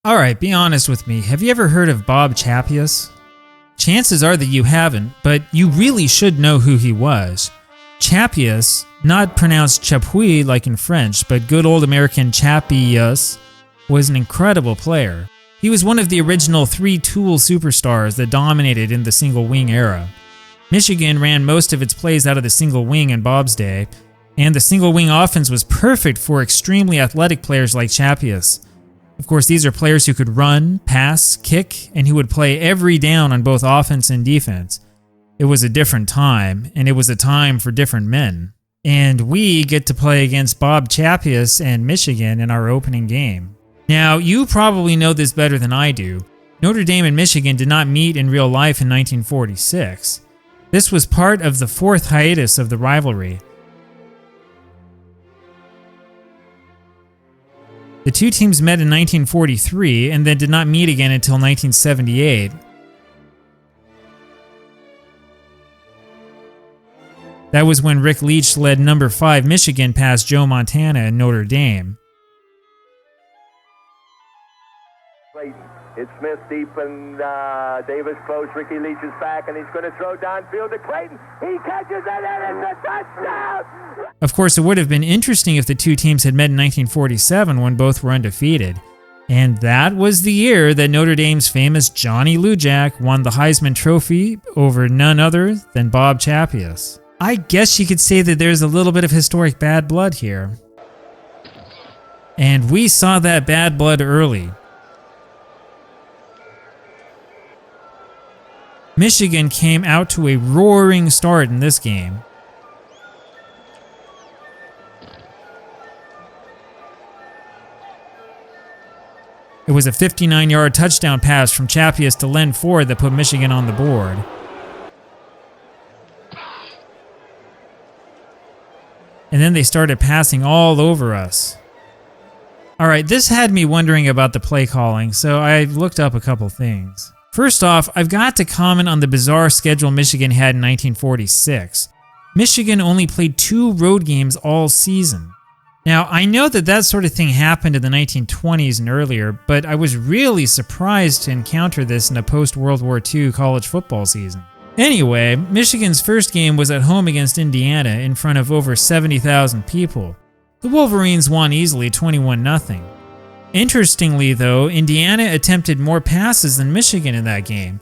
Alright, be honest with me. Have you ever heard of Bob Chappuis? Chances are that you haven't, but you really should know who he was. Chappuis, not pronounced Chappuis like in French, but good old American Chappuis, was an incredible player. He was one of the original three-tool superstars that dominated in the single-wing era. Michigan ran most of its plays out of the single wing in Bob's day, and the single-wing offense was perfect for extremely athletic players like Chappuis. Of course, these are players who could run, pass, kick, and who would play every down on both offense and defense. It was a different time, and it was a time for different men. And we get to play against Bob Chappuis and Michigan in our opening game. Now, you probably know this better than I do. Notre Dame and Michigan did not meet in real life in 1946. This was part of the fourth hiatus of the rivalry. The two teams met in 1943 and then did not meet again until 1978. That was when Rick Leach led number 5 Michigan past Joe Montana and Notre Dame. It's Smith deep and Davis close. Ricky Leach is back and he's going to throw downfield to Clayton. He catches it and it's a touchdown! Of course, it would have been interesting if the two teams had met in 1947 when both were undefeated. And that was the year that Notre Dame's famous Johnny Lujack won the Heisman Trophy over none other than Bob Chappuis. I guess you could say that there's a little bit of historic bad blood here. And we saw that bad blood early. Michigan came out to a roaring start in this game. It was a 59-yard touchdown pass from Chappuis to Len Ford that put Michigan on the board. And then they started passing all over us. Alright, this had me wondering about the play calling, so I looked up a couple things. First off, I've got to comment on the bizarre schedule Michigan had in 1946. Michigan only played 2 road games all season. Now, I know that sort of thing happened in the 1920s and earlier, but I was really surprised to encounter this in a post-World War II college football season. Anyway, Michigan's first game was at home against Indiana in front of over 70,000 people. The Wolverines won easily 21-0. Interestingly, though, Indiana attempted more passes than Michigan in that game.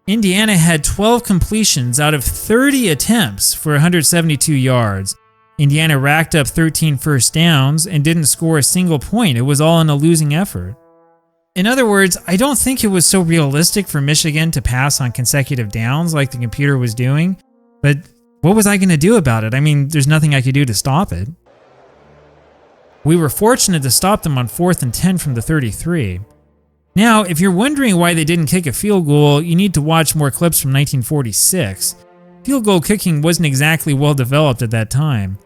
Indiana had 12 completions out of 30 attempts for 172 yards. Indiana racked up 13 first downs and didn't score a single point. It was all in a losing effort. In other words, I don't think it was so realistic for Michigan to pass on consecutive downs like the computer was doing, but what was I going to do about it? I mean, there's nothing I could do to stop it. We were fortunate to stop them on 4th and 10 from the 33. Now, if you're wondering why they didn't kick a field goal, you need to watch more clips from 1946. Field goal kicking wasn't exactly well developed at that time.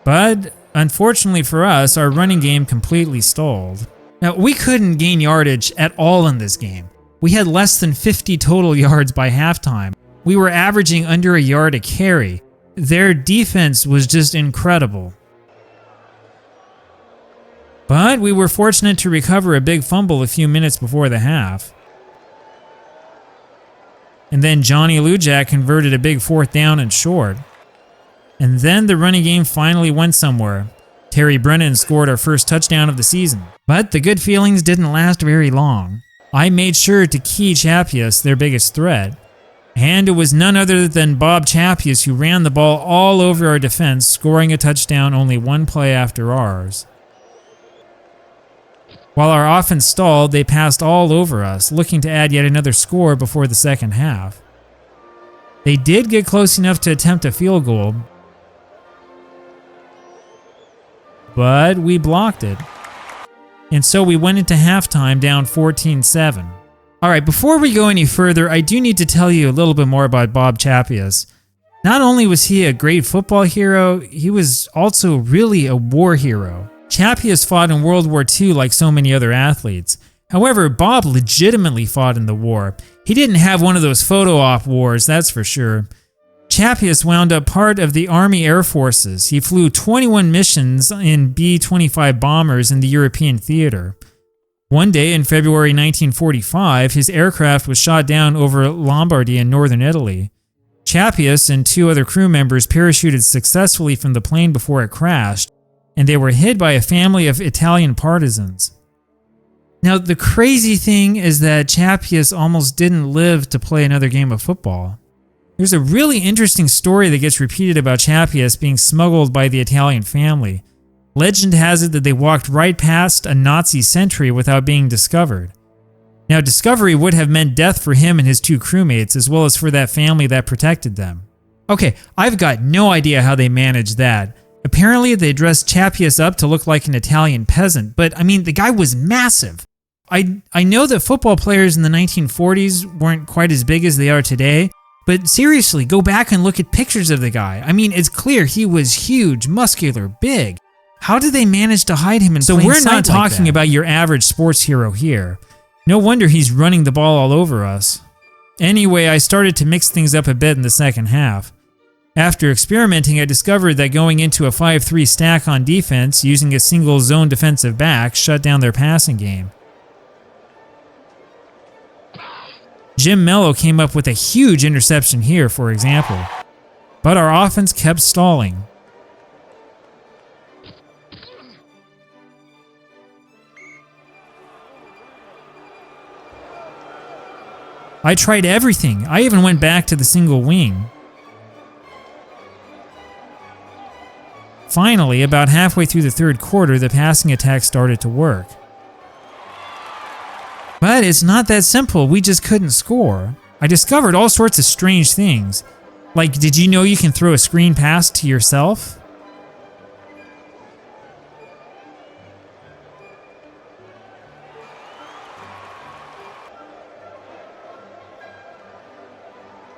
But, unfortunately for us, our running game completely stalled. Now, we couldn't gain yardage at all in this game. We had less than 50 total yards by halftime. We were averaging under a yard a carry. Their defense was just incredible. But we were fortunate to recover a big fumble a few minutes before the half. And then Johnny Lujack converted a big 4th down and short. And then the running game finally went somewhere. Terry Brennan scored our first touchdown of the season. But the good feelings didn't last very long. I made sure to key Chappuis, their biggest threat. And it was none other than Bob Chappuis who ran the ball all over our defense, scoring a touchdown only 1 play after ours. While our offense stalled, they passed all over us, looking to add yet another score before the second half. They did get close enough to attempt a field goal, but we blocked it. And so we went into halftime down 14-7. Alright, before we go any further, I do need to tell you a little bit more about Bob Chappuis. Not only was he a great football hero, he was also really a war hero. Chappuis fought in World War II like so many other athletes. However, Bob legitimately fought in the war. He didn't have one of those photo-op wars, that's for sure. Chappuis wound up part of the Army Air Forces. He flew 21 missions in B-25 bombers in the European theater. One day in February 1945, his aircraft was shot down over Lombardy in northern Italy. Chappuis and 2 other crew members parachuted successfully from the plane before it crashed, and they were hid by a family of Italian partisans. Now, the crazy thing is that Chappuis almost didn't live to play another game of football. There's a really interesting story that gets repeated about Chappuis being smuggled by the Italian family. Legend has it that they walked right past a Nazi sentry without being discovered. Now, discovery would have meant death for him and his 2 crewmates, as well as for that family that protected them. Okay, I've got no idea how they managed that. Apparently, they dressed Chappuis up to look like an Italian peasant, but I mean, the guy was massive. I know that football players in the 1940s weren't quite as big as they are today, but seriously, go back and look at pictures of the guy. I mean, it's clear he was huge, muscular, big. How did they manage to hide him in plain sight? So we're not talking about your average sports hero here. No wonder he's running the ball all over us. Anyway, I started to mix things up a bit in the second half. After experimenting, I discovered that going into a 5-3 stack on defense using a single zone defensive back shut down their passing game. Jim Mello came up with a huge interception here, for example. But our offense kept stalling. I tried everything. I even went back to the single wing. Finally, about halfway through the third quarter, the passing attack started to work. But it's not that simple. We just couldn't score. I discovered all sorts of strange things. Like, did you know you can throw a screen pass to yourself?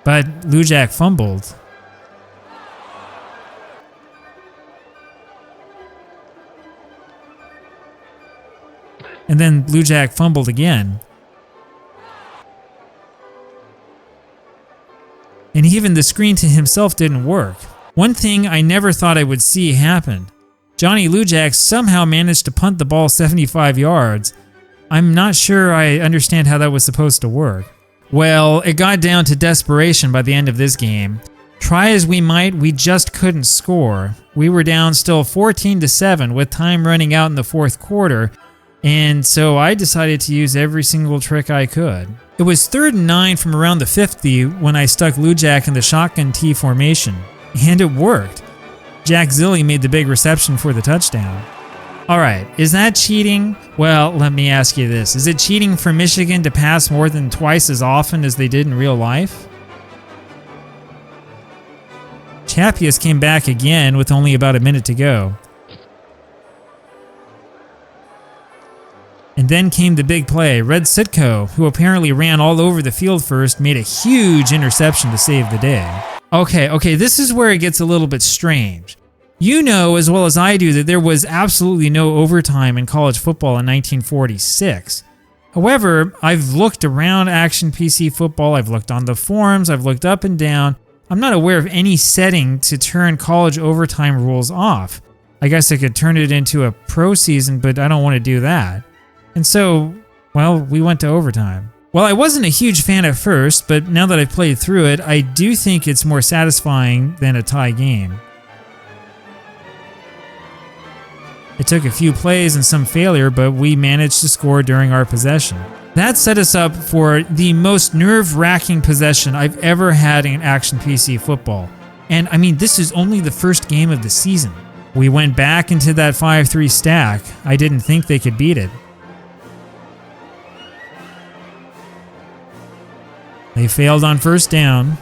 But Lujack fumbled. And then Lujack fumbled again. And even the screen to himself didn't work. One thing I never thought I would see happened. Johnny Lujack somehow managed to punt the ball 75 yards. I'm not sure I understand how that was supposed to work. Well, it got down to desperation by the end of this game. Try as we might, we just couldn't score. We were down still 14-7 with time running out in the fourth quarter, and so I decided to use every single trick I could. It was 3rd and 9 from around the 50 when I stuck Lujack in the shotgun T formation, and it worked. Jack Zilli made the big reception for the touchdown. Alright, is that cheating? Well, let me ask you this. Is it cheating for Michigan to pass more than twice as often as they did in real life? Chappuis came back again with only about a minute to go. And then came the big play. Red Sitko, who apparently ran all over the field first, made a huge interception to save the day. Okay, this is where it gets a little bit strange. You know as well as I do that there was absolutely no overtime in college football in 1946. However, I've looked around Action PC football, I've looked on the forums, I've looked up and down. I'm not aware of any setting to turn college overtime rules off. I guess I could turn it into a pro season, but I don't want to do that. And so, well, we went to overtime. Well, I wasn't a huge fan at first, but now that I've played through it, I do think it's more satisfying than a tie game. It took a few plays and some failure, but we managed to score during our possession. That set us up for the most nerve-wracking possession I've ever had in Action PC football. And I mean, this is only the first game of the season. We went back into that 5-3 stack. I didn't think they could beat it. They failed on first down.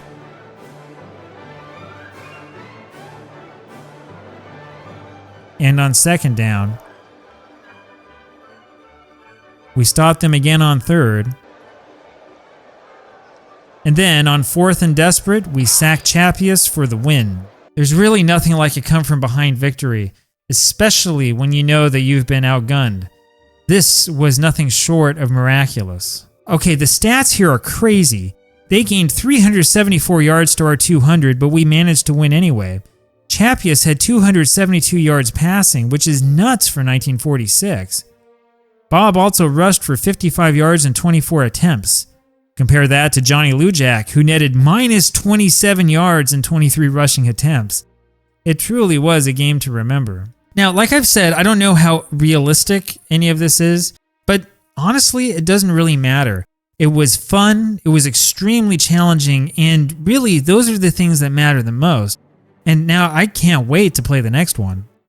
And on second down. We stopped them again on third. And then on fourth and desperate, we sacked Chappuis for the win. There's really nothing like a come-from-behind victory, especially when you know that you've been outgunned. This was nothing short of miraculous. Okay, the stats here are crazy. They gained 374 yards to our 200, but we managed to win anyway. Chappuis had 272 yards passing, which is nuts for 1946. Bob also rushed for 55 yards in 24 attempts. Compare that to Johnny Lujack, who netted minus 27 yards in 23 rushing attempts. It truly was a game to remember. Now, like I've said, I don't know how realistic any of this is, but honestly, it doesn't really matter. It was fun, it was extremely challenging, and really, those are the things that matter the most. And now I can't wait to play the next one.